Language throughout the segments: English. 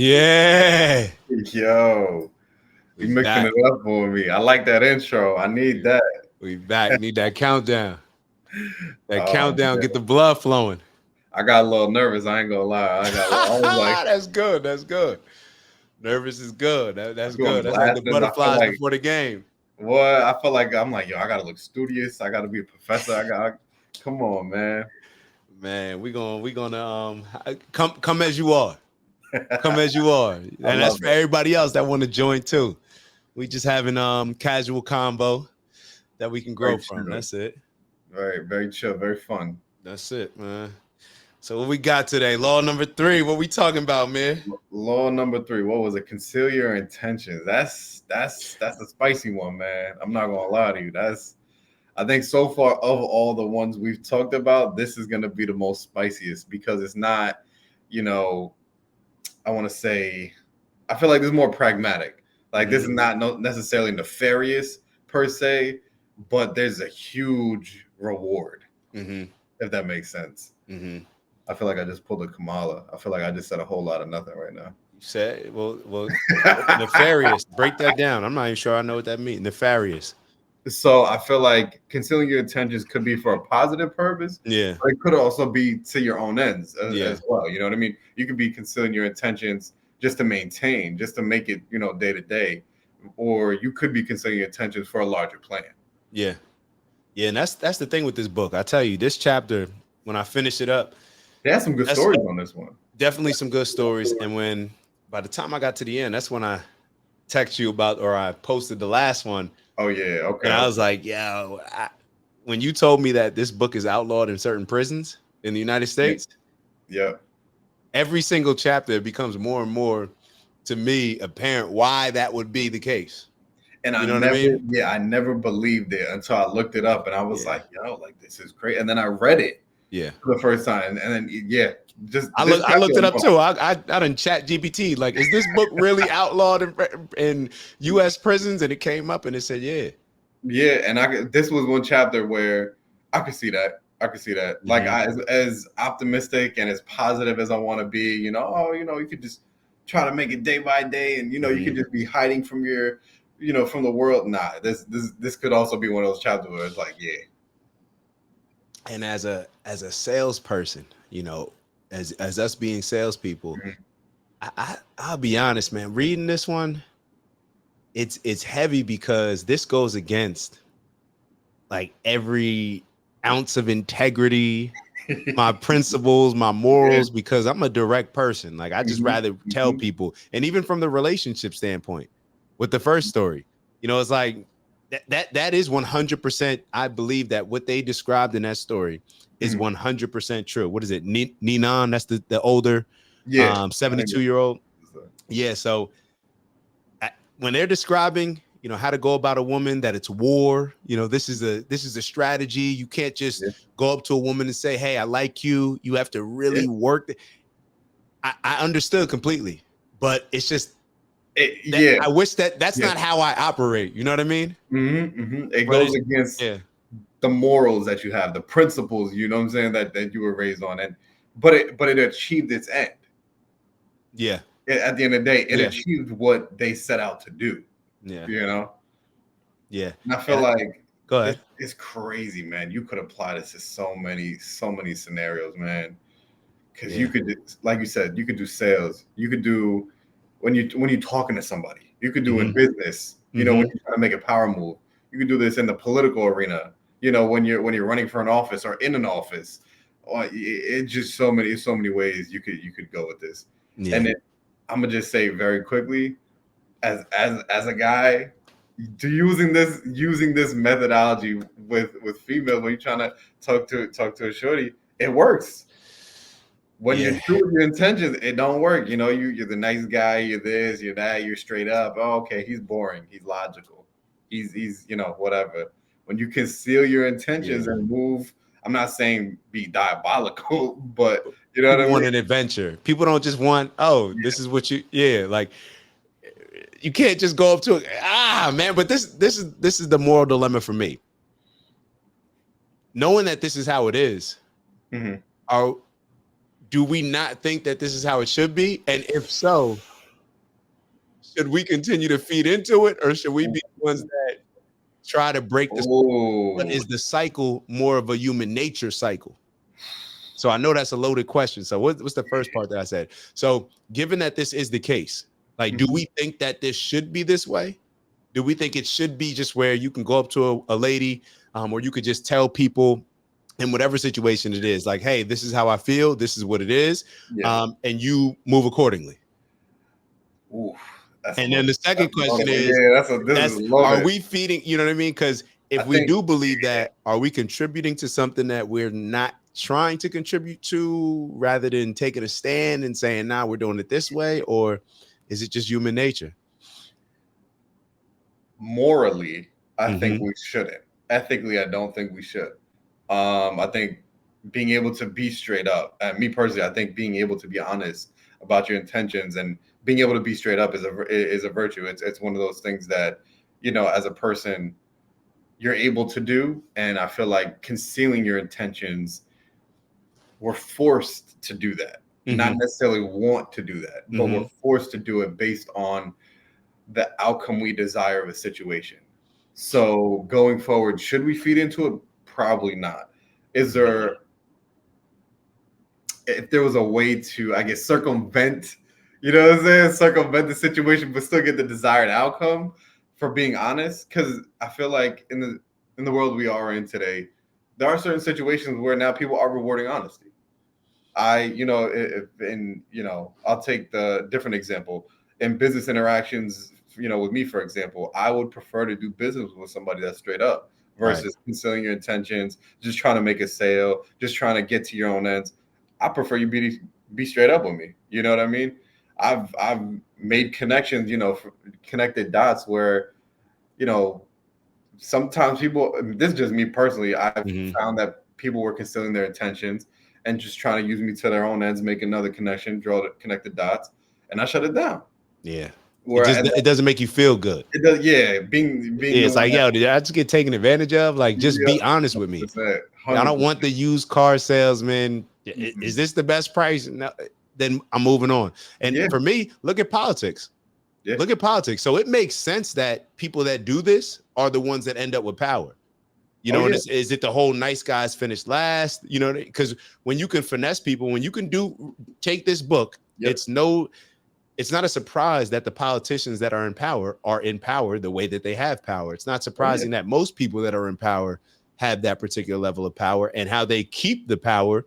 Yeah. Yo, you We mixing back. it up for me. I like that intro. I need We, that. we back. Need that countdown. That Oh countdown, get man, the blood flowing. I got a little nervous. I ain't gonna lie. I was like, That's good. That's good. Nervous is good. That's I put on the good. That's like the glasses. I feel butterflies like before the game. what? I feel like I'm like, yo, I gotta look studious. I gotta be a professor. Come on, man. Man, we gonna come as you are. Come as you are. And I that's love for it. everybody else that want to join too. We just having casual combo that we can Very grow from. chill. That's it. Very chill. Very fun. That's it, man. So what we got today? Law number 3. What we talking about, man? Law number 3. What was it? Conceal your intentions. That's a spicy one, man. I'm not gonna lie to you. I think so far of all the ones we've talked about, this is gonna be the most spiciest because it's not, you know, I want to say, I feel like this is more pragmatic. Like this is not necessarily nefarious per se, but there's a huge reward, Mm-hmm. if that makes sense. Mm-hmm. I feel like I just pulled a Kamala. I feel like I just said a whole lot of nothing right now. You said, well, nefarious. Break that down. I'm not even sure I know what that means. Nefarious. So I feel like concealing your intentions could be for a positive purpose, Yeah. but it could also be to your own ends Yeah. as well. You know what I mean? You could be concealing your intentions just to maintain, just to make it, day to day, or you could be concealing your intentions for a larger plan. Yeah. Yeah. And that's the thing with this book. I tell you, this chapter, when I finish it up, They have some good that's stories on this one. definitely some good stories. And when by the time I got to the end, that's when I text you about or I posted the last one. Oh yeah, okay. And I was like, yeah, when you told me that this book is outlawed in certain prisons in the United States, Yeah. every single chapter becomes more and more to me apparent why that would be the case. And You know what I mean? I never believed it until I looked it up, and I was Yeah. like, yo, like this is great. And then I read it Yeah. for the first time, and then just I looked it up too. I done chat GPT. Like, is this book really outlawed in U.S. prisons? And it came up and it said, yeah. Yeah, and this was one chapter where I could see that. I could see that. Like as optimistic and as positive as I want to be, you could just try to make it day by day, and you could just be hiding from your, from the world. Nah, this could also be one of those chapters where it's like, yeah. And as a salesperson, as us being salespeople, I'll be honest, man. Reading this one, it's heavy because this goes against like every ounce of integrity, my principles, my morals, because I'm a direct person. Like I just rather tell people, and even from the relationship standpoint, with the first story, it's like that is 100%. I believe that what they described in that story is 100% true. What is it? Ninan, that's the older 72-year-old. Yeah. So when they're describing, how to go about a woman, that it's war, this is a strategy. You can't just go up to a woman and say, hey, I like you. You have to really work. I understood completely, but it's just, I wish that's not how I operate. You know what I mean? It goes against the morals that you have, the principles, you know what I'm saying, that you were raised on. But it achieved its end. Yeah. At the end of the day, it achieved what they set out to do. Yeah. Yeah. And I feel like go ahead. It's crazy, man. You could apply this to so many scenarios, man. Because you could, like you said, you could do sales. You could do when you're talking to somebody. You could do in business. When you're trying to make a power move. You could do this in the political arena. When you're running for an office or in an office. It's just so many ways you could go with this. Yeah. And then I'm gonna just say very quickly, as a guy, using this methodology with females when you're trying to talk to a shorty, it works. When you're true with your intentions, it don't work. You're the nice guy, you're this, you're that, you're straight up. Oh, okay, he's boring, he's logical, he's whatever. When you conceal your intentions and move, I'm not saying be diabolical, but you know what I mean? Want an adventure. People don't just want, this is what you like you can't just go up to it. Man, but this is the moral dilemma for me. Knowing that this is how it is, do we not think that this is how it should be? And if so, should we continue to feed into it, or should we be the ones that try to break this? What Oh, is the cycle more of a human nature cycle? So I know that's a loaded question. So what's the first part that I said? So given that this is the case, like, do we think that this should be this way? Do we think it should be just where you can go up to a lady, or you could just tell people in whatever situation it is, like, hey, this is how I feel, this is what it is, yeah. and you move accordingly? Ooh, that's a And then loaded. the second That's a question loaded one. is, Yeah, this is are loaded. we feeding, you know what I mean? Because I if we think do believe that, are we contributing to something that we're not trying to contribute to, rather than taking a stand and saying, nah, we're doing it this way? Or is it just human nature? morally, I think Mm-hmm. we shouldn't. Ethically, I don't think we should. I think being able to be straight up, and me personally, I think being able to be honest about your intentions and being able to be straight up is a virtue. It's one of those things that, as a person, you're able to do. And I feel like concealing your intentions, we're forced to do that. Not Mm-hmm. necessarily want to do that, but we're Mm-hmm. forced to do it based on the outcome we desire of a situation. So going forward, should we feed into it? Probably not. Is there, if there was a way to, I guess, circumvent, what I'm saying, circumvent the situation, but still get the desired outcome for being honest? Because I feel like in the world we are in today, there are certain situations where now people are rewarding honesty. I'll take the different example in business interactions. With me, for example, I would prefer to do business with somebody that's straight up Right. versus concealing your intentions, just trying to make a sale, just trying to get to your own ends. I prefer you be straight up with me. You know what I mean? I've made connections, connected dots where, you know, sometimes people. This is just me personally. I've Mm-hmm. found that people were concealing their intentions and just trying to use me to their own ends, make another connection, connect the dots, and I shut it down. Yeah. Where It doesn't make you feel good. it does, yeah, being Yeah, the it's one like, that, yo, did I just get taken advantage of? Like, just yeah, be honest with me. 100%, I 100%. don't want the used car salesman. Is Mhm. this the best price? No, then I'm moving on. And Yeah, for me, look at politics. yeah, Look at politics. So it makes sense that people that do this are the ones that end up with power. oh And yeah, is it the whole nice guys finish last? Because when you can finesse people, when you can take this book, yep, it's not a surprise that the politicians that are in power the way that they have power. It's not oh yeah, surprising that most people that are in power have that particular level of power, and how they keep the power.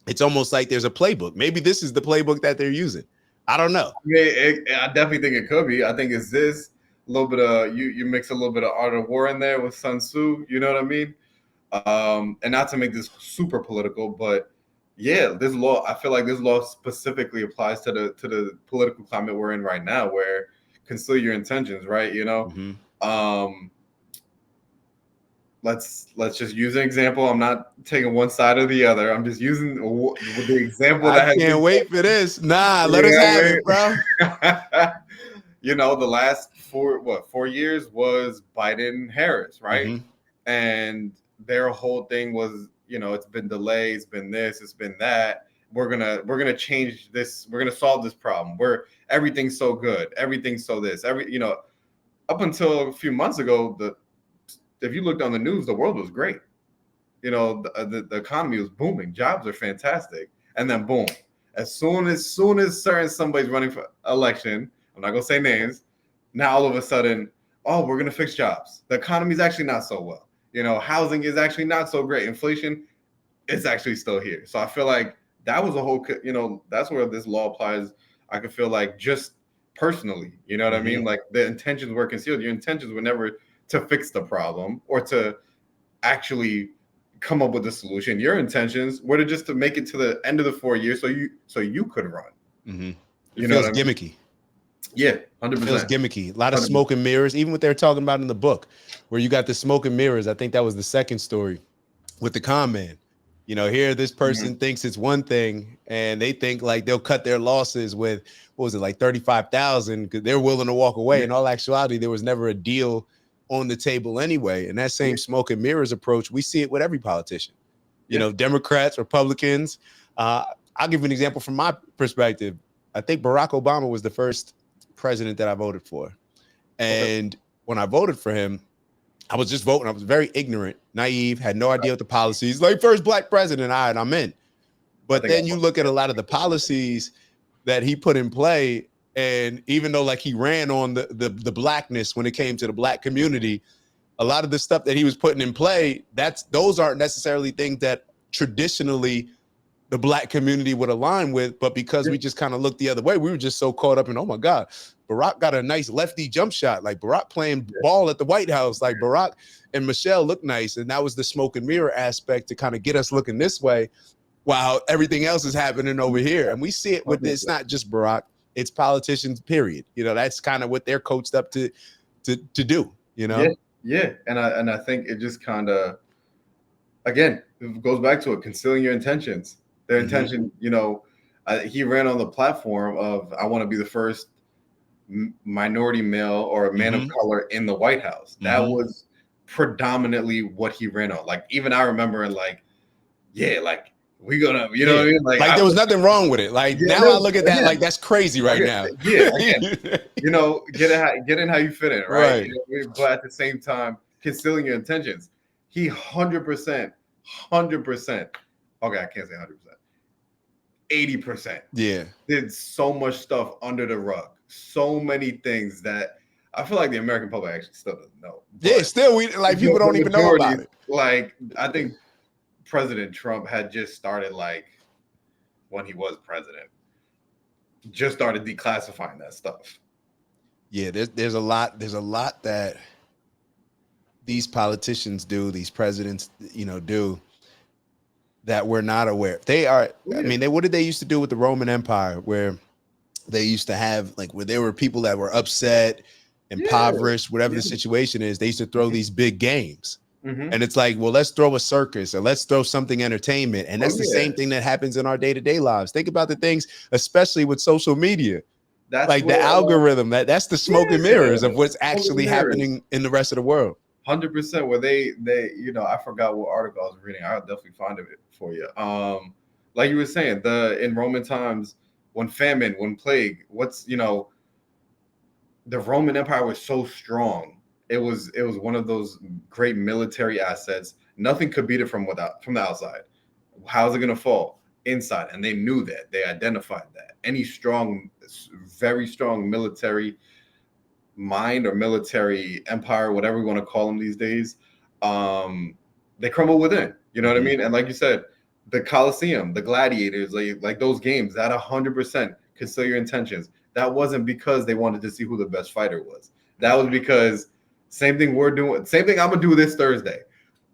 It's almost like there's a playbook. Maybe this is the playbook that they're using. I don't know. I definitely think it could be. I think it's this a little bit of you mix a little bit of art of war in there with Sun Tzu. You know what I mean? And not to make this super political, but yeah, this law. I feel like this law specifically applies to the political climate we're in right now, where conceal your intentions, right? Mhm. Um, let's just use an example. I'm not taking one side or the other. I'm just using the example I that has can't been. wait for this. Nah, let us have You it, bro. know what I mean? The last 4 years was Biden Harris, right? Mhm. And their whole thing was, it's been delayed, it's been this, it's been that. We're gonna change this. We're gonna solve this problem. Everything's so good. Everything's so this. Up until a few months ago, if you looked on the news, the world was great. The economy was booming. Jobs are fantastic. And then boom, as soon as somebody's running for election, I'm not gonna say names. Now all of a sudden, oh, we're gonna fix jobs. The economy is actually not so well. Housing is actually not so great. Inflation is actually still here. So I feel like that was a whole. That's where this law applies. I could feel like just personally. You know what I mean? Mhm. Like the intentions were concealed. Your intentions were never to fix the problem or to actually come up with a solution. Your intentions were to make it to the end of the 4 years so you could run. Mhm. It You know what feels I mean? gimmicky. Yeah, It feels 100%. gimmicky. A lot of 100%. smoke and mirrors, even what they're talking about in the book, where you got the smoke and mirrors. I think that was the second story with the con man. Here this Mhm. person thinks it's one thing, and they think like they'll cut their losses with, what was it, like 35,000, because they're willing to walk away. Yeah, In all actuality, there was never a deal on the table anyway. And that yeah, same smoke and mirrors approach, we see it with every politician. yeah. Democrats, Republicans. I'll give you an example from my perspective. I think Barack Obama was the first president that I voted for. Okay. And when I voted for him, I was just voting. I was very ignorant, naive, had no idea what the policies, like first black president, all right, I'm in. I But think I then you look at a lot of the policies that he put in play, and even though like he ran on the blackness when it came to the black community, a lot of the stuff that he was putting in play, those aren't necessarily things that traditionally the black community would align with, but because we just kind of looked the other way, we were just so caught up in, oh my God, Barack got a nice lefty jump shot, like Barack playing ball at the White House, like Barack and Michelle look nice. And that was the smoke and mirror aspect to kind of get us looking this way while everything else is happening over here. And we see it with this, not just Barack, it's politicians, period. You know, that's kind of what they're coached up to do, you know? Yeah. And I think it just kind of, again, it goes back to it, concealing your intentions. Their intention, you know, he ran on the platform of, I want to be the first minority male or a man of color in the White House. That was predominantly what he ran on. Like, even I remember, and like, yeah, like, we gonna, you know what I mean? Like there was nothing wrong with it. Like now I look at that, like that's crazy right now. Yeah, again, you know, get in how you fit in, right? You know, but at the same time, concealing your intentions. He 100%. Okay, I can't say 100%. 80%. Yeah. Did so much stuff under the rug. So many things that I feel like the American public actually still doesn't know. Yeah, still we like people don't even know about it. Like, I think President Trump had just started, like, when he was president, just started declassifying that stuff. Yeah, there's a lot that these politicians do, these presidents, you know, do that we're not aware. They are, I mean, what did they used to do with the Roman Empire, where they used to have, like, where there were people that were upset, impoverished, whatever the situation is, they used to throw these big games. And it's like, well, let's throw a circus or let's throw something entertainment. And that's the same thing that happens in our day-to-day lives. Think about the things, especially with social media. That's like the algorithm, that's the smoke and mirrors of what's actually happening in the rest of the world. 100%. Where they, you know, I forgot what article I was reading. I'll definitely find it for you. Like you were saying, in Roman times, when famine, when plague, you know, the Roman Empire was so strong. It was one of those great military assets. Nothing could beat it from the outside. How's it gonna fall? Inside. And they knew that. They identified that. Any strong, very strong military mind or military empire, whatever we want to call them these days, they crumble within. You know what I mean? And like you said, the Colosseum, the gladiators, like those games, that 100% conceal your intentions. That wasn't because they wanted to see who the best fighter was. That was because same thing we're doing. Same thing I'm gonna do this Thursday.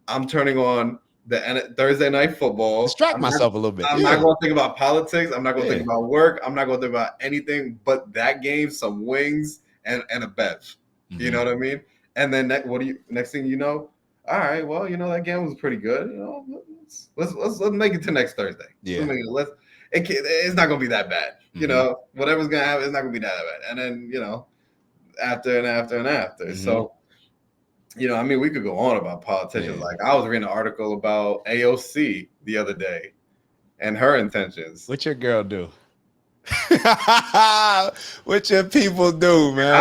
I'm turning on the Thursday night football. Distract myself a little bit. I'm not going to think about politics. I'm not going to think about work. I'm not going to think about anything but that game, some wings, and a bev. You know what I mean? And then next thing you know, all right, well, you know, that game was pretty good. You know, let's make it to next Thursday. Yeah. It's not going to be that bad. You know, whatever's going to happen, it's not going to be that bad. And then, you know, after and after and after. So, you know, I mean, we could go on about politicians. Like, I was reading an article about AOC the other day and her intentions. What your girl do? What your people do, man?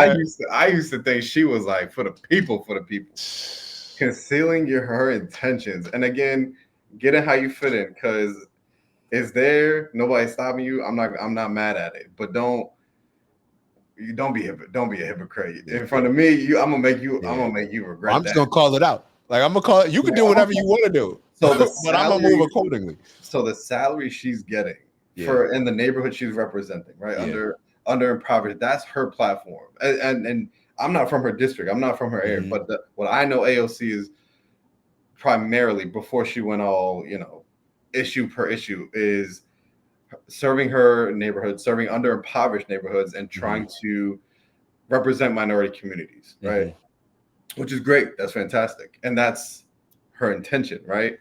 I used to think she was like for the people. Concealing her intentions. And again, get it how you fit in, because nobody's stopping you. I'm not mad at it. But don't be a hypocrite in front of me. I'm gonna make you regret. I'm just gonna call it out. Like, I'm gonna call it. You can do whatever you want to do. So but I'm gonna move accordingly. So the salary she's getting for in the neighborhood she's representing, right, under impoverished, that's her platform. And I'm not from her district. I'm not from her area. But what I know AOC is primarily, before she went all, you know, issue per issue, is serving her neighborhood, serving under impoverished neighborhoods, and trying to represent minority communities, right? Which is great. That's fantastic. And that's her intention, right?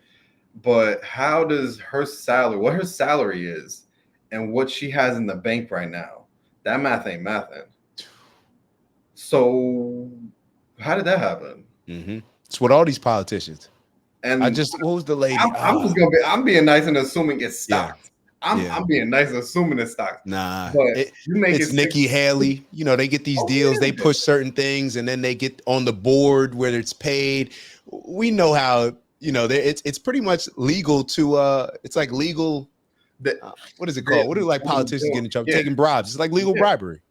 But how does what her salary is and what she has in the bank right now, that math ain't mathin'. So how did that happen? It's with all these politicians. And what was the lady? I'm being nice and assuming it's stocks. I'm being nice, assuming it's stocks. Nah, But you make it's Nikki Haley. You know, they get these deals, they push certain things, and then they get on the board where it's paid. We know how, you know, it's pretty much legal to it's like legal. What is it called? What do like politicians get in trouble? Taking bribes. It's like legal bribery.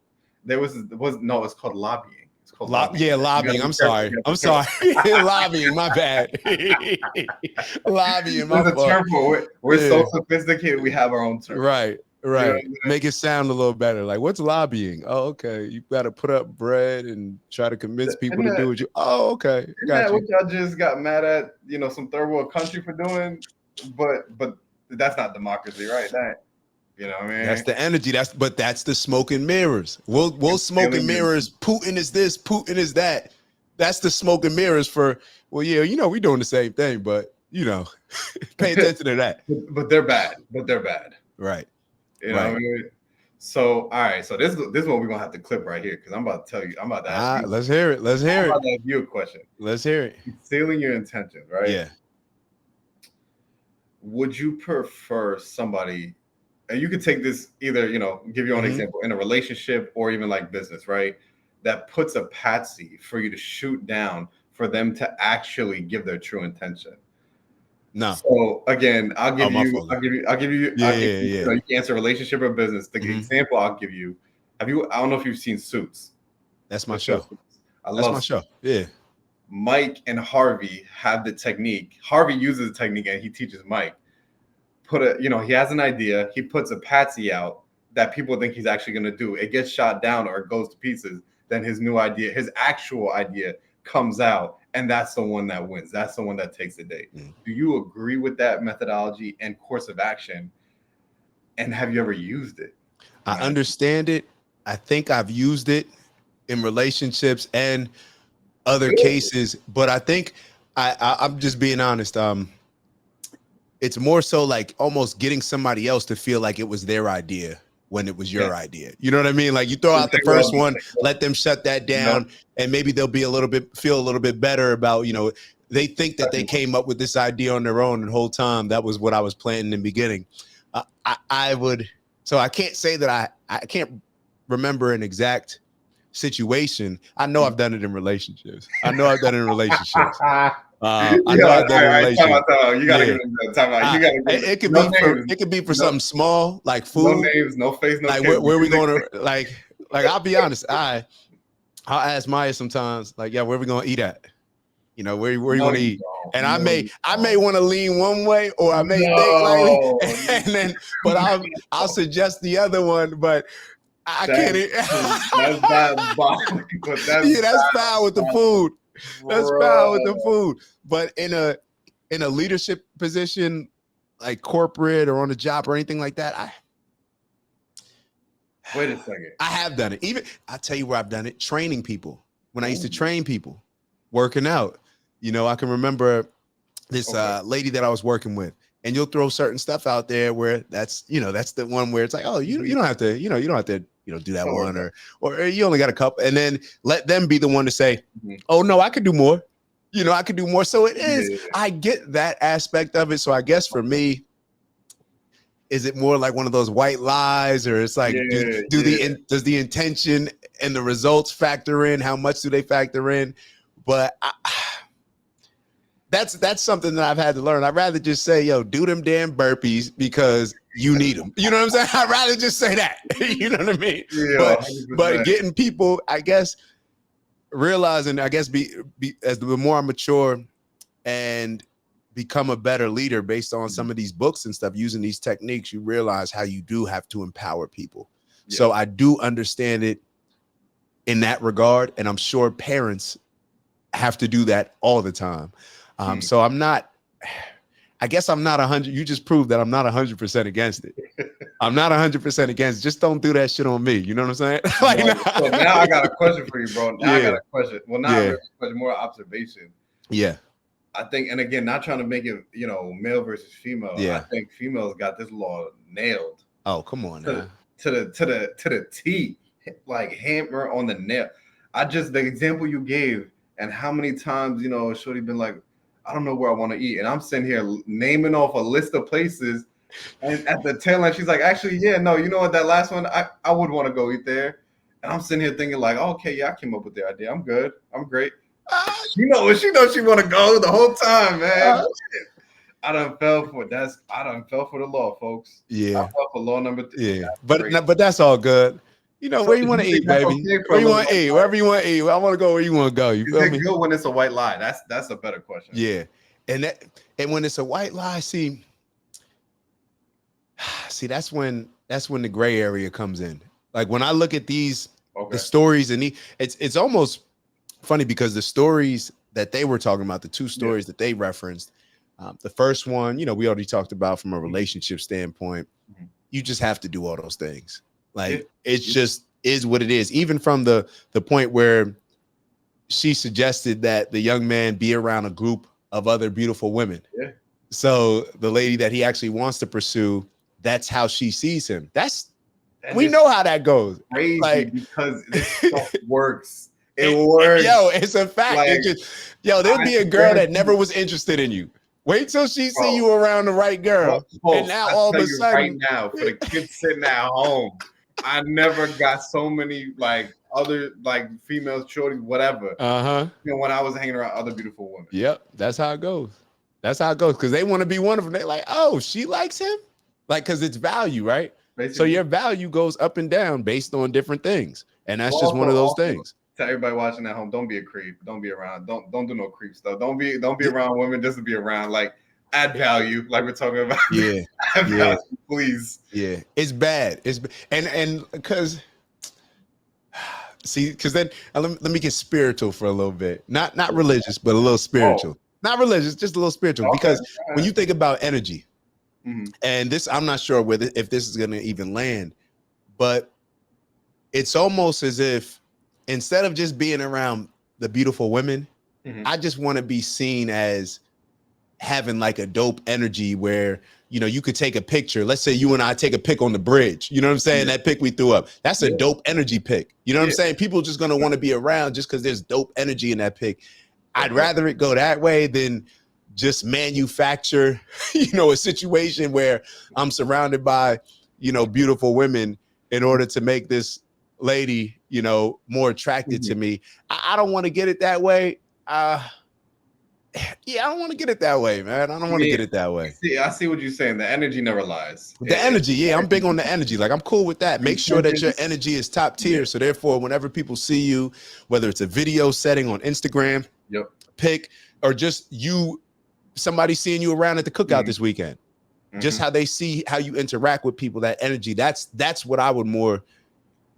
No, it's called lobbying. It's called lobbying. Yeah, lobbying. I'm sorry. Lobbying. My bad. Lobbying. My fault. There's a term for it. We're so sophisticated. We have our own term. Right. Right. You know, make it sound a little better. Like, what's lobbying? Oh, okay. You got to put up bread and try to convince people to do what you. Oh, okay. Got you. What y'all just got mad at? You know, some third world country for doing, but that's not democracy, right? That. You know what I mean? That's the energy. That's the smoke and mirrors. We'll smoke and mirrors. Putin is this, Putin is that. That's the smoke and mirrors for, well, yeah, you know, we're doing the same thing, but you know, pay attention to that. But they're bad. Right. You know what I mean? So all right, so this is what we're gonna have to clip right here, because I'm about to tell you, I'm about to ask you. Let's hear it. I'm about to ask you a question. Let's hear it. Concealing your intentions, right? Yeah. Would you prefer somebody, and you could take this either, you know, give your own example in a relationship or even like business, right? That puts a patsy for you to shoot down for them to actually give their true intention. No. So again, I'll give you. You can answer relationship or business. The example I'll give you. I don't know if you've seen Suits. That's my show. That's my show. Yeah. Mike and Harvey have the technique. Harvey uses the technique and he teaches Mike. He has an idea. He puts a patsy out that people think he's actually going to do. It gets shot down or it goes to pieces. Then his new idea, his actual idea, comes out, and that's the one that wins. That's the one that takes the day. Do you agree with that methodology and course of action? And have you ever used it? I understand it. I think I've used it in relationships and other cases, but I think I'm just being honest. It's more so like almost getting somebody else to feel like it was their idea when it was your idea. You know what I mean? Like you throw out the first one, let them shut that down, and maybe they'll be feel a little bit better about, you know, they think that they came up with this idea on their own, and the whole time that was what I was planning in the beginning. So I can't say that I can't remember an exact situation. I know I've done it in relationships. I know I've done it in relationships. I know I've done it in relationships. You gotta give it time out. It could be for something small like food. No names, no face, no. Like where we going to like I'll be honest. I'll ask Maya sometimes, like, yeah, where we gonna eat at? You know, where you want to eat? And I may want to lean one way, or I may think like, and then, but I'll suggest the other one, but I can't. That's bad. That's foul with the food. That's foul with the food. But in a leadership position, like corporate or on a job or anything like that, wait a second. I have done it. Even I'll tell you where I've done it. Training people. When I used to train people, working out. You know, I can remember this lady that I was working with, and you'll throw certain stuff out there where that's the one where it's like, oh, you don't have to, you don't have to, do that one, or you only got a couple, and then let them be the one to say, oh no, I could do more. I could do more. So it is. I get that aspect of it. So I guess for me, is it more like one of those white lies, or it's like, does the intention and the results factor in? How much do they factor in? But that's something that I've had to learn. I'd rather just say, yo, do them damn burpees because you need them. You know what I'm saying? I'd rather just say that. You know what I mean? Yeah, but getting people, I guess, realizing, I guess, as the more I mature and become a better leader based on some of these books and stuff, using these techniques, you realize how you do have to empower people. Yeah. So I do understand it in that regard. And I'm sure parents have to do that all the time. So I guess I'm not 100. You just proved that I'm not 100% against it. I'm not 100% against it. Just don't do that shit on me. You know what I'm saying? So now I got a question for you, bro. I got a question. Well, not really a question, more observation. Yeah. I think, and again, not trying to make it, male versus female. Yeah. I think females got this law nailed. Oh, come on now. To the T, like hammer on the nail. The example you gave, and how many times, shorty been like, I don't know where I want to eat. And I'm sitting here naming off a list of places. And at the tail end, she's like, actually, yeah, no, you know what? That last one, I would want to go eat there. And I'm sitting here thinking like, oh, okay, yeah, I came up with the idea. I'm good. I'm great. She knows she want to go the whole time, man. I done fell for the law, folks. I Yeah, fell for law number 3. yeah. That's crazy. But that's all good. You know, So where you want to you think eat, that's baby. okay for Where a you little want to white eat, lie? wherever you want to eat. I want to go where you want to go. You Is feel it me? good when it's a white lie? That's a better question. Yeah. And when it's a white lie, see, that's when the gray area comes in. Like when I look at the stories, and it's almost funny because the stories that they were talking about, the two stories that they referenced, the first one, we already talked about from a relationship standpoint. You just have to do all those things. Like it's just is what it is. Even from the point where she suggested that the young man be around a group of other beautiful women. Yeah. So the lady that he actually wants to pursue, that's how she sees him. We know how that goes. Crazy, like, because this stuff works. It works. It's a fact. Like, there'd be a girl that never was interested in you. Wait till she see you around the right girl. And now all of a sudden, right now, for the kids sitting at home, I never got so many other females, shorties, whatever. When I was hanging around other beautiful women. Yep, that's how it goes. That's how it goes. Because they want to be one of them. They're like, oh, she likes him? Like, because it's value, right? Basically. So your value goes up and down based on different things. And that's just one of those things. To everybody watching at home, don't be a creep. Don't be around. Don't do no creep stuff. Don't be around women just to be around. Like, add value, like we're talking about. Yeah. Add value, please. Yeah. It's bad. And because then let me get spiritual for a little bit. Not religious, but a little spiritual. Not religious, just a little spiritual. Okay. Because when you think about energy, and this, I'm not sure if this is going to even land, but it's almost as if instead of just being around the beautiful women, I just want to be seen as having like a dope energy where, you could take a picture. Let's say you and I take a pic on the bridge. You know what I'm saying? That pic we threw up. That's a dope energy pic. You know what I'm saying? People just going to want to be around just because there's dope energy in that pic. I'd rather it go that way than just manufacture, a situation where I'm surrounded by, beautiful women in order to make this lady, more attracted to me. I don't want to get it that way. I don't want to get it that way, man. I don't want to get it that way. I see what you're saying. The energy never lies. The energy, I'm big on the energy. Like, I'm cool with that. Make sure that your energy is top tier. So therefore, whenever people see you, whether it's a video setting on Instagram, pic, or just somebody seeing you around at the cookout this weekend, just how they see how you interact with people, that energy, that's what I would more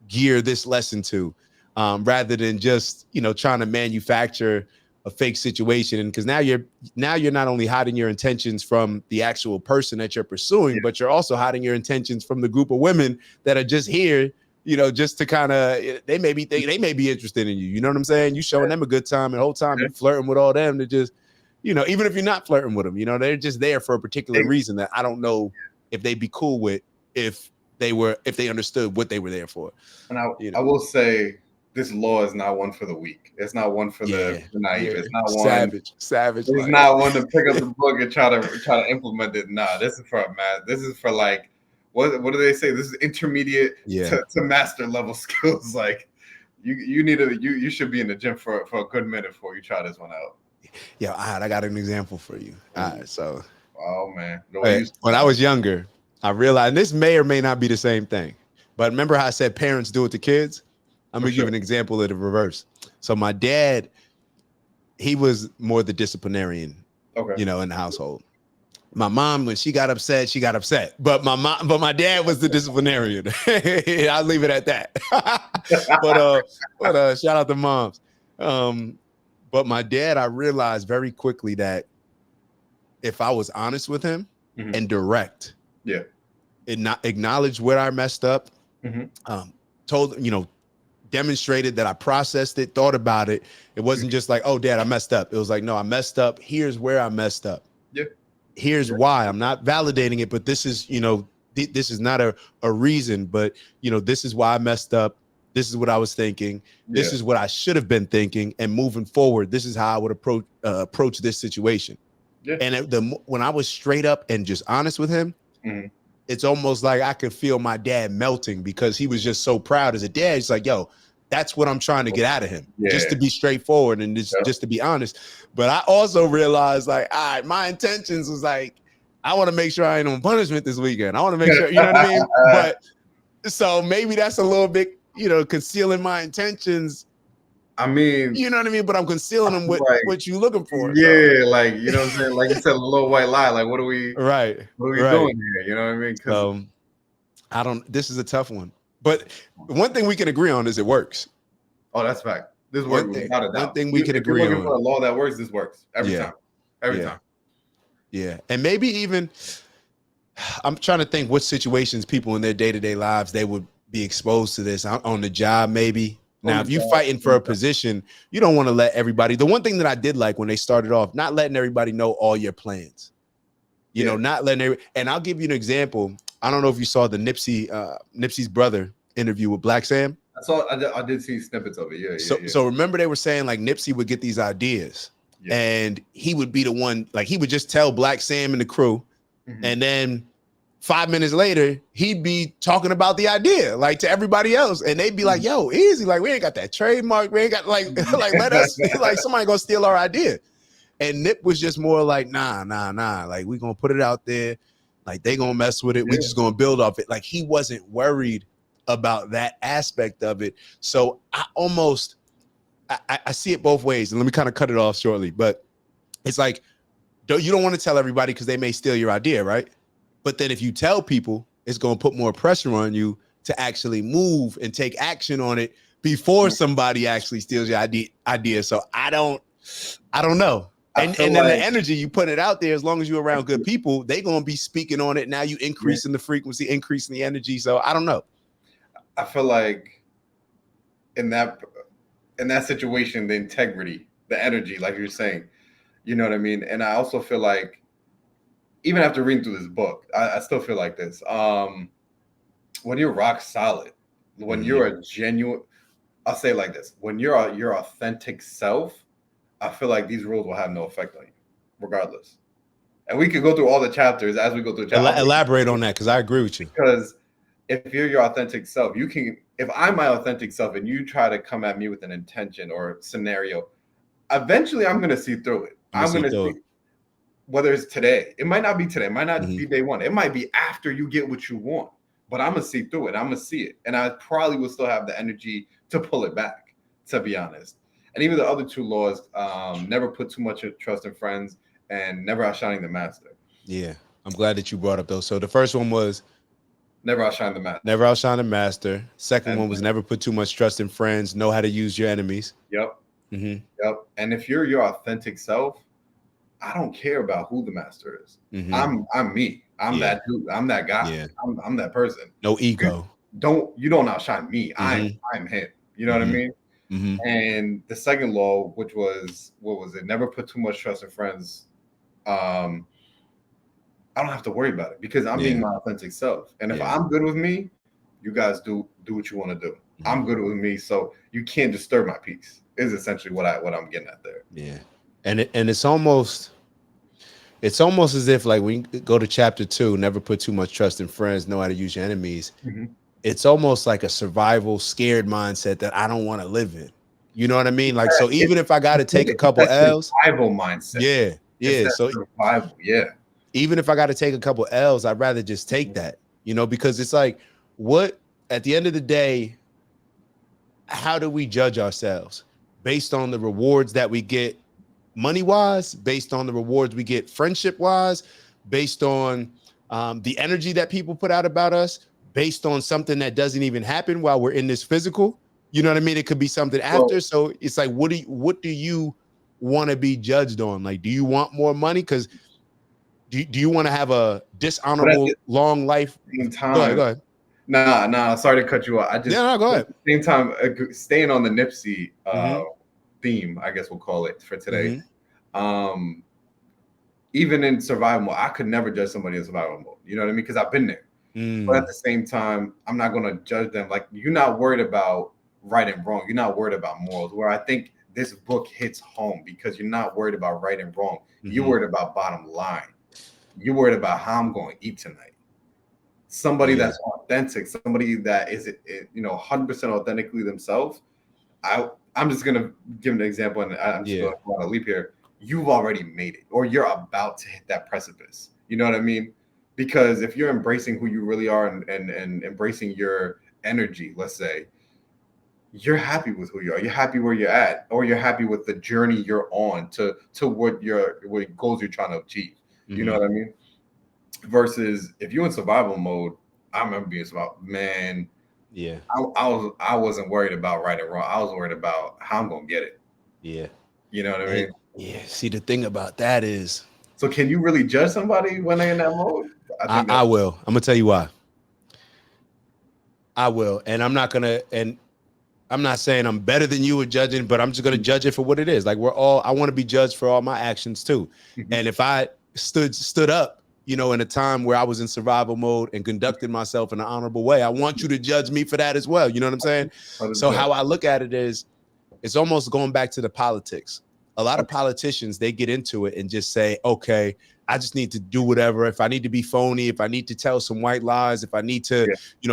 gear this lesson to, rather than just, trying to manufacture a fake situation. And because now you're not only hiding your intentions from the actual person that you're pursuing, but you're also hiding your intentions from the group of women that are just here, just to kind of, they may be interested in you. You know what I'm saying? You showing them a good time, and the whole time you're flirting with all them to just, even if you're not flirting with them, they're just there for a particular reason that I don't know if they'd be cool with if they understood what they were there for. And I will say, this law is not one for the weak. It's not one for the naive. It's not one savage. It's not one to pick up the book and try to implement it. Nah, this is for a math. This is for like, what do they say? This is intermediate to master level skills. Like, you should be in the gym for a good minute before you try this one out. Yeah, all right, I got an example for you. All right, so. Oh man. When I was younger, I realized, and this may or may not be the same thing, but remember how I said parents do it to kids? I'm going to give an example of the reverse. So my dad, he was more the disciplinarian, in the household. My mom, when she got upset, But my dad was the disciplinarian. I'll leave it at that. but shout out to moms. But my dad, I realized very quickly that if I was honest with him and direct, acknowledge where I messed up, demonstrated that I processed it, thought about it. It wasn't just like, oh, Dad, I messed up. It was like, no, I messed up. Here's where I messed up. Here's why. I'm not validating it, but this is, this is not a reason, but, this is why I messed up. This is what I was thinking. This is what I should have been thinking. And moving forward, this is how I would approach this situation. And when I was straight up and just honest with him, it's almost like I could feel my dad melting because he was just so proud as a dad. He's like, yo, that's what I'm trying to get out of him, just to be straightforward and just to be honest. But I also realized, like, all right, my intentions was like, I want to make sure I ain't on punishment this weekend. I want to make sure, you know what I mean? But so maybe that's a little bit, concealing my intentions. I mean, you know what I mean? But I'm concealing them with like, what you looking for. Yeah, so. Like, you know what I'm saying? Like you said, a little white lie. Like, what are we right? What are we doing here? You know what I mean? This is a tough one. But one thing we can agree on is it works. Oh, that's fact. This works without a doubt. One thing we can agree on. If you're looking for a law that works, this works every time. Every time. Yeah. And maybe even, I'm trying to think what situations people in their day-to-day lives, they would be exposed to this on the job, maybe. Now, if you're fighting for a position, you don't want to let everybody. The one thing that I did like when they started off, not letting everybody know all your plans, not letting and I'll give you an example. I don't know if you saw the Nipsey's brother interview with Black Sam. I did see snippets of it. Yeah. So remember they were saying like Nipsey would get these ideas and he would be the one, like he would just tell Black Sam and the crew. And then 5 minutes later, he'd be talking about the idea like to everybody else, and they'd be like, "Yo, easy, like we ain't got that trademark, we ain't got like let us like somebody gonna steal our idea." And Nip was just more like, nah, like we gonna put it out there, like they gonna mess with it, we just gonna build off it. Like he wasn't worried about that aspect of it. So I see it both ways, and let me kind of cut it off shortly. But it's like, you don't want to tell everybody because they may steal your idea, right? But then if you tell people, it's going to put more pressure on you to actually move and take action on it before somebody actually steals your idea. So I don't know. And then the energy you put it out there, as long as you're around good people, they're going to be speaking on it. Now you increasing the frequency, increasing the energy. So I don't know. I feel like in that situation, the integrity, the energy, like you're saying, you know what I mean? And I also feel like, even after reading through this book, I still feel like this. When you're rock solid, when you're a genuine, I'll say it like this: when you're your authentic self, I feel like these rules will have no effect on you, regardless. And we could go through all the chapters as we go through. Elaborate on that, because I agree with you. Because if you're your authentic self, you can. If I'm my authentic self, and you try to come at me with an intention or scenario, eventually I'm going to see through it. I'm going to see. Whether it's today, it might not be today, it might not be day one. It might be after you get what you want, but I'm going to see through it. I'm going to see it. And I probably will still have the energy to pull it back, to be honest. And even the other two laws, never put too much trust in friends and never outshining the master. Yeah. I'm glad that you brought up those. So the first one was never outshine the master. Never outshine the master. Second one was never put too much trust in friends. Know how to use your enemies. Yep. And if you're your authentic self, I don't care about who the master is. I'm me. I'm that dude. I'm that guy. Yeah. I'm that person. No ego. You don't outshine me. I'm him. You know what I mean? And the second law, which was, what was it? Never put too much trust in friends. I don't have to worry about it because I'm being my authentic self. And if I'm good with me, you guys do what you want to do. I'm good with me, so you can't disturb my peace. Is essentially what I'm getting at there. Yeah. And it's almost as if, like, when you go to chapter 2, never put too much trust in friends, know how to use your enemies. It's almost like a survival, scared mindset that I don't want to live in. You know what I mean? Like, so even if I got to take a couple L's, survival mindset. So survival, even if I got to take a couple L's, I'd rather just take that, because it's like, what, at the end of the day, how do we judge ourselves? Based on the rewards that we get money-wise, based on the rewards we get friendship-wise, based on the energy that people put out about us, based on something that doesn't even happen while we're in this physical. You know what I mean? It could be something after. So it's like, what do you want to be judged on? Like, do you want more money? Because do you want to have a dishonorable long life? Time, go ahead. Nah. Sorry to cut you off. Go ahead. At the same time, staying on the Nipsey theme, I guess we'll call it for today. Even in survival mode, I could never judge somebody in survival mode. You know what I mean? Because I've been there. But at the same time, I'm not going to judge them. Like, you're not worried about right and wrong. You're not worried about morals. Where I think this book hits home, because you're not worried about right and wrong. You're worried about bottom line. You're worried about how I'm going to eat tonight. somebody that's authentic, somebody that is, 100% authentically themselves. I'm just gonna give an example, and I'm just going to leap here. You've already made it, or you're about to hit that precipice. You know what I mean? Because if you're embracing who you really are and embracing your energy, let's say, you're happy with who you are. You're happy where you're at, or you're happy with the journey you're on to what goals you're trying to achieve. You know what I mean? Versus if you're in survival mode, I remember being survival, man. Yeah. I wasn't worried about right and wrong. I was worried about how I'm gonna get it. Yeah. You know what I mean? Yeah. See, the thing about that is, so can you really judge somebody when they're in that mode? I will. I'm gonna tell you why. I will, and I'm not saying I'm better than you at judging, but I'm just gonna judge it for what it is. Like I want to be judged for all my actions too. And if I stood up, in a time where I was in survival mode and conducted myself in an honorable way, I want you to judge me for that as well. You know what I'm saying? 100%. So how I look at it is, it's almost going back to the politics. A lot of politicians, they get into it and just say, okay, I just need to do whatever. If I need to be phony, if I need to tell some white lies, if I need to,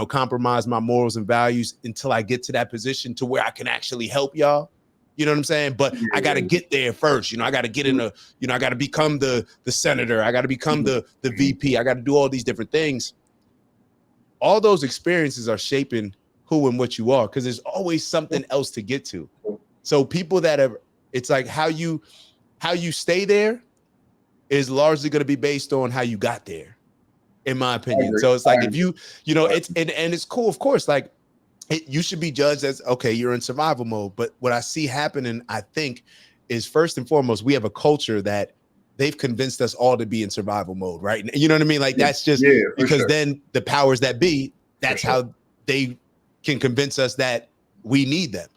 compromise my morals and values until I get to that position to where I can actually help y'all. You know what I'm saying? But I got to get there first. I got to get in I got to become the senator. I got to become the VP. I got to do all these different things. All those experiences are shaping who and what you are, because there's always something else to get to. So people it's like how you stay there is largely going to be based on how you got there, in my opinion. So it's like, if it's, and it's cool, of course, like you should be judged as, okay, you're in survival mode. But what I see happening, I think, is first and foremost, we have a culture that they've convinced us all to be in survival mode, right? You know what I mean? Like that's just because then the powers that be, that's how they can convince us that we need them.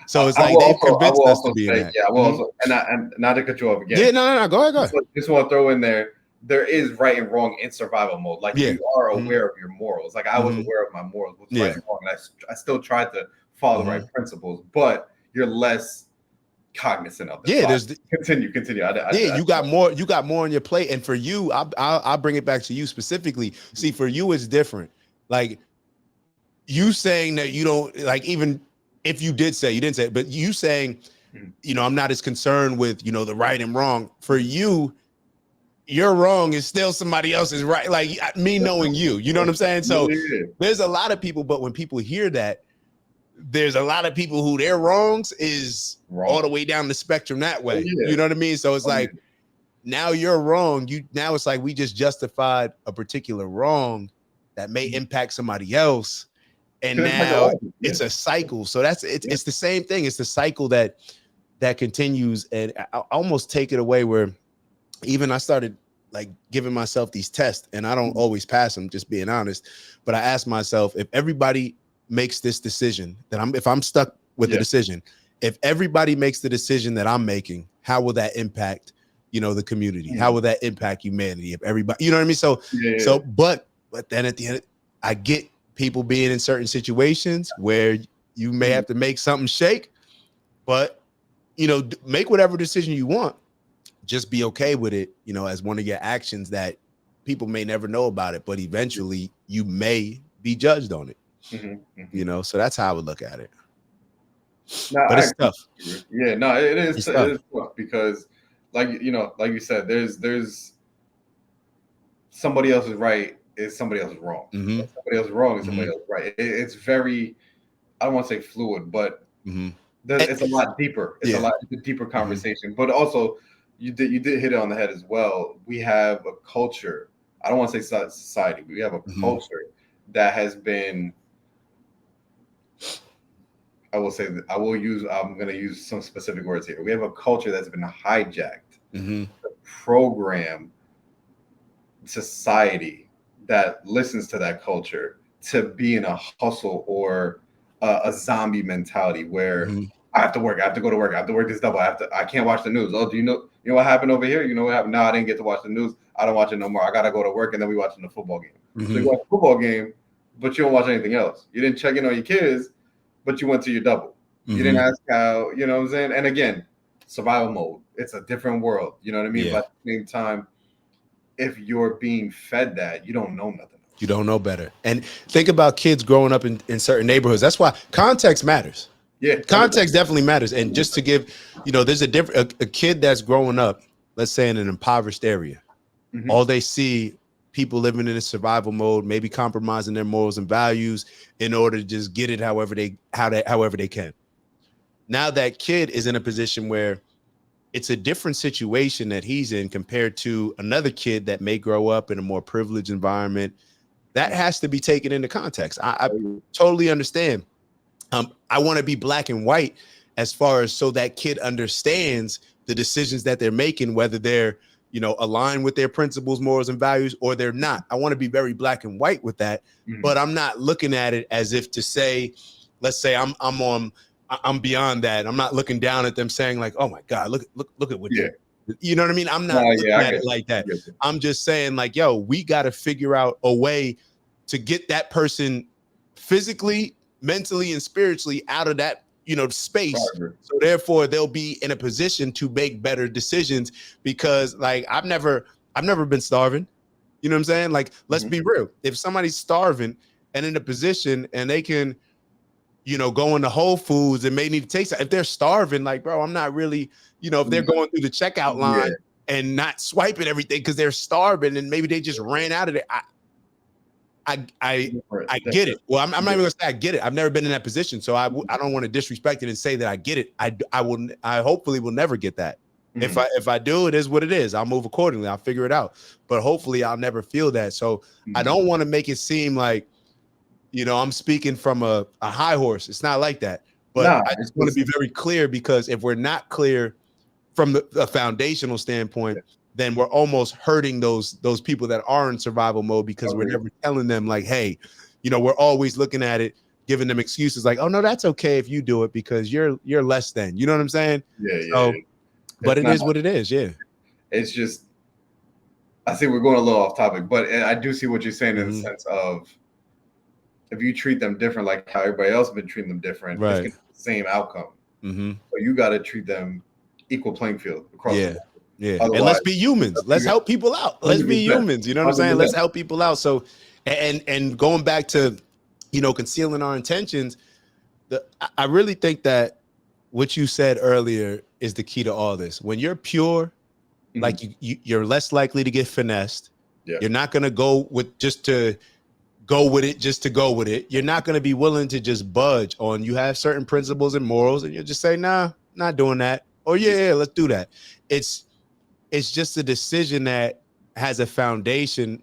So it's like they've convinced us to be in that. Yeah, well, also, and not to cut you off again. Yeah, no. Go ahead. Just want to throw in there is right and wrong in survival mode. Like you are aware of your morals. Like I was aware of my morals, what's right and wrong, and I still tried to follow the right principles, but you're less cognizant of them. Continue. You got more on your plate, and for you, I'll bring it back to you specifically. See, for you, it's different. Like you saying that you don't, like, even if you didn't say it, but you saying, I'm not as concerned with, the right and wrong. For you, your wrong is still somebody else's right. Like me knowing you know what I'm saying? So there's a lot of people, but when people hear that, there's a lot of people who their wrongs is all the way down the spectrum that way. You know what I mean? So it's like, now you're wrong. Now it's like we just justified a particular wrong that may impact somebody else. And now it's a cycle. So it's the same thing. It's the cycle that continues. And I almost take it away where even I started like giving myself these tests, and I don't always pass them, just being honest. But I asked myself, if everybody makes this decision if I'm stuck with the decision, if everybody makes the decision that I'm making, how will that impact, the community? How will that impact humanity? If everybody, you know what I mean? So, but then at the end, I get people being in certain situations where you may have to make something shake, but make whatever decision you want. Just be okay with it, as one of your actions that people may never know about it, but eventually you may be judged on it. So that's how I would look at it. But it's tough. Yeah, no, it is tough because, like you said, there's somebody else's right is somebody else's wrong. Somebody else's wrong is somebody else's right. It's very, I don't want to say fluid, but it's a lot deeper. It's a deeper conversation. But also, you did hit it on the head as well. We have a culture. I don't want to say society, but we have a culture that has been. I'm going to use some specific words here. We have a culture that's been hijacked to program society that listens to that culture to be in a hustle or a zombie mentality where I have to work. I have to go to work. I have to work this double. I can't watch the news. Oh, do you know what happened over here? You know what happened? No, I didn't get to watch the news. I don't watch it no more. I got to go to work, and then we watching the football game. So you watch the football game, but you don't watch anything else. You didn't check in on your kids, but you went to your double. You didn't ask how, you know what I'm saying? And again, survival mode. It's a different world. You know what I mean? But at the same time, if you're being fed that, you don't know nothing else. You don't know better. And think about kids growing up in certain neighborhoods. That's why context matters. Yeah, Context definitely matters. And just to give, there's a different a kid that's growing up, let's say in an impoverished area. All they see people living in a survival mode, maybe compromising their morals and values in order to just get it however they can. Now that kid is in a position where it's a different situation that he's in compared to another kid that may grow up in a more privileged environment. That has to be taken into context. I totally understand. I want to be black and white as far as so that kid understands the decisions that they're making, whether they're, aligned with their principles, morals, and values, or they're not. I want to be very black and white with that, but I'm not looking at it as if to say, let's say I'm beyond that. I'm not looking down at them saying like, oh my God, look at what you know what I mean? I'm not looking at it like that. I'm just saying like, yo, we got to figure out a way to get that person physically, mentally, and spiritually out of that, space. So therefore they'll be in a position to make better decisions because like I've never been starving. You know what I'm saying? Like, let's be real. If somebody's starving and in a position and they can, go into Whole Foods and may need to take some, if they're starving, like, bro, I'm not really, if they're going through the checkout line and not swiping everything because they're starving and maybe they just ran out of it. I get it. Well, I'm not even gonna say I get it. I've never been in that position, so I don't want to disrespect it and say that I get it. I hopefully will never get that. If I do, it is what it is. I'll move accordingly. I'll figure it out. But hopefully, I'll never feel that. So I don't want to make it seem like, I'm speaking from a high horse. It's not like that. But I just want to be very clear because if we're not clear from the foundational standpoint, then we're almost hurting those people that are in survival mode because we're never telling them like, hey, we're always looking at it, giving them excuses like, oh no, that's okay if you do it because you're less than, you know what I'm saying? But it is what it is. Yeah. It's just, I see we're going a little off topic, but I do see what you're saying in the sense of if you treat them different, like how everybody else has been treating them different, it's gonna be the same outcome. So you got to treat them equal playing field across the board. Yeah, and let's be humans. Let's help people out. Let's be humans. You know what I'm saying? Let's help people out. So, and going back to, concealing our intentions, I really think that what you said earlier is the key to all this. When you're pure, like you're less likely to get finessed. You're not going to go with just to go with it, just to go with it. You're not going to be willing to just budge on. You have certain principles and morals, and you'll just say, nah, not doing that. Or yeah, let's do that. It's just a decision that has a foundation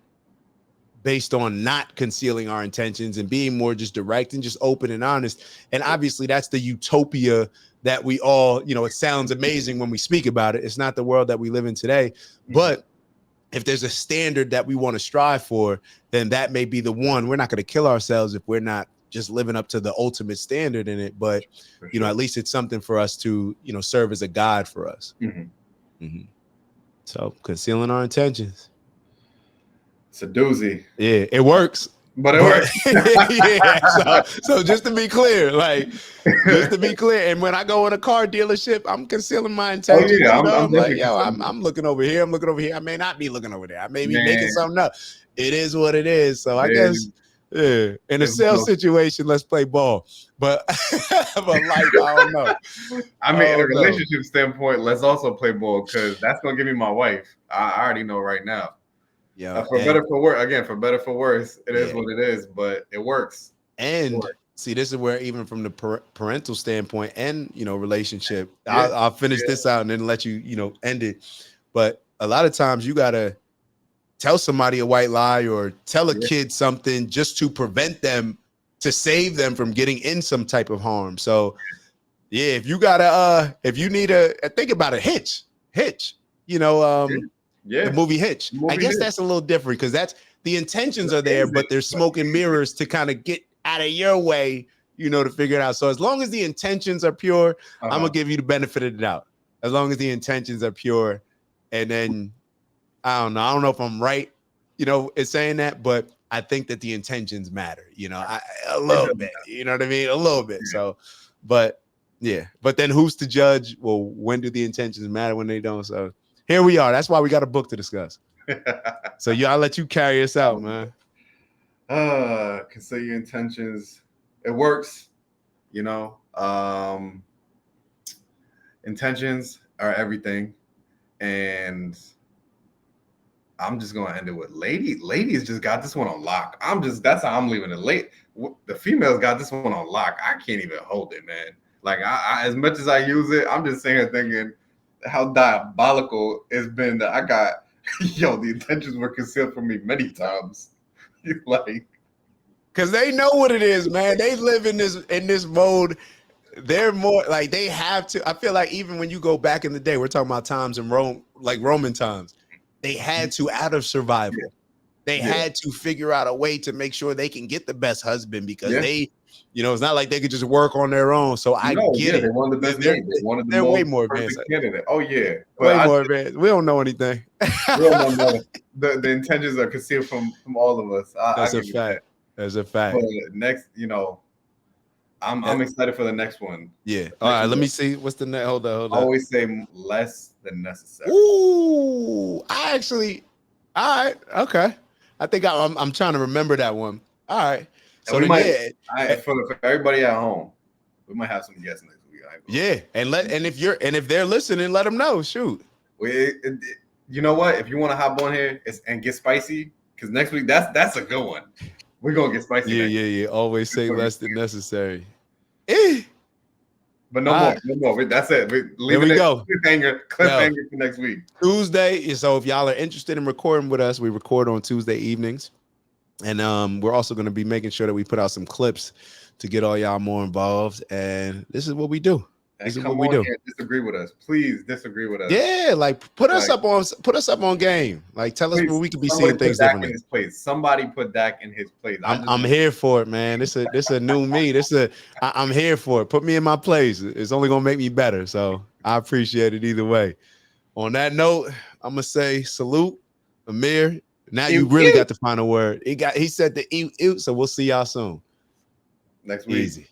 based on not concealing our intentions and being more just direct and just open and honest. And obviously that's the utopia that we all, it sounds amazing when we speak about it. It's not the world that we live in today, but if there's a standard that we want to strive for, then that may be the one. We're not going to kill ourselves if we're not just living up to the ultimate standard in it. But, at least it's something for us to, serve as a guide for us. So concealing our intentions. It's a doozy. Yeah, it works. But it works. So just to be clear, and when I go in a car dealership, I'm concealing my intentions. I'm like, yo, I'm looking over here. I'm looking over here. I may not be looking over there. I may be making something up. It is what it is. So I guess, in a sales situation, let's play ball. But I don't know. I mean, in a relationship standpoint, let's also play ball because that's gonna give me my wife. I already know right now. Yeah, for better for worse. Again, for better for worse, it is what it is, but it works. And see, this is where even from the parental standpoint and relationship, I'll finish this out and then let you end it. But a lot of times you gotta tell somebody a white lie or tell a kid something just to prevent them, to save them from getting in some type of harm. So if you gotta if you need think about a hitch, the movie Hitch. I guess that's a little different because that's the intentions are there, but there's smoke and mirrors to kind of get out of your way, to figure it out. So as long as the intentions are pure, I'm gonna give you the benefit of the doubt. As long as the intentions are pure, and then I don't know if I'm right, in saying that, but I think that the intentions matter, a little bit, you know what I mean? A little bit. So, but then who's to judge? Well, when do the intentions matter when they don't? So here we are. That's why we got a book to discuss. So I'll let you carry us out, man. Consider your intentions. It works, you know. Intentions are everything, and I'm just gonna end it with ladies just got this one on lock. That's how I'm leaving it. The females got this one on lock. I can't even hold it, man. Like I as much as I use it, I'm just sitting here thinking how diabolical it's been that I got. Yo, the intentions were concealed from me many times. Like, because they know what it is, man. They live in this mode. They're more like they have to. I feel like even when you go back in the day, we're talking about times in Rome, like Roman times, they had to, out of survival, they had to figure out a way to make sure they can get the best husband, because they, it's not like they could just work on their own. So I get it. They wanted the best name. They wanted the they're most way more perfect advanced. candidate. Oh yeah, Way more advanced. We don't know anything. We don't know. The intentions are concealed from all of us. That's a fact. That's a fact. But next, I'm excited for the next one. Yeah. All right. Let me see. What's the next? Hold up. Always say less than necessary. Ooh, all right. Okay. I think I'm trying to remember that one. All right. So we might, for everybody at home, we might have some guests next week. Yeah, and if they're listening, let them know. Shoot. You know what? If you want to hop on here and get spicy, because next week that's a good one. We're gonna get spicy. Yeah. Always say less than necessary. But no more. That's it. Here we go. Cliffhanger for next week. Tuesday. So if y'all are interested in recording with us, we record on Tuesday evenings, and we're also going to be making sure that we put out some clips to get all y'all more involved. And this is what we do. This is what we do. Disagree with us, please. Disagree with us. Yeah, like put us up on game. Like tell us where we could be seeing things differently. Somebody put Dak in his place. I'm here for it, man. This a new me. I'm here for it. Put me in my place. It's only gonna make me better. So I appreciate it either way. On that note, I'm gonna say salute, Amir. Now you really got the final word. He said the ew. So we'll see y'all soon. Next week. Easy.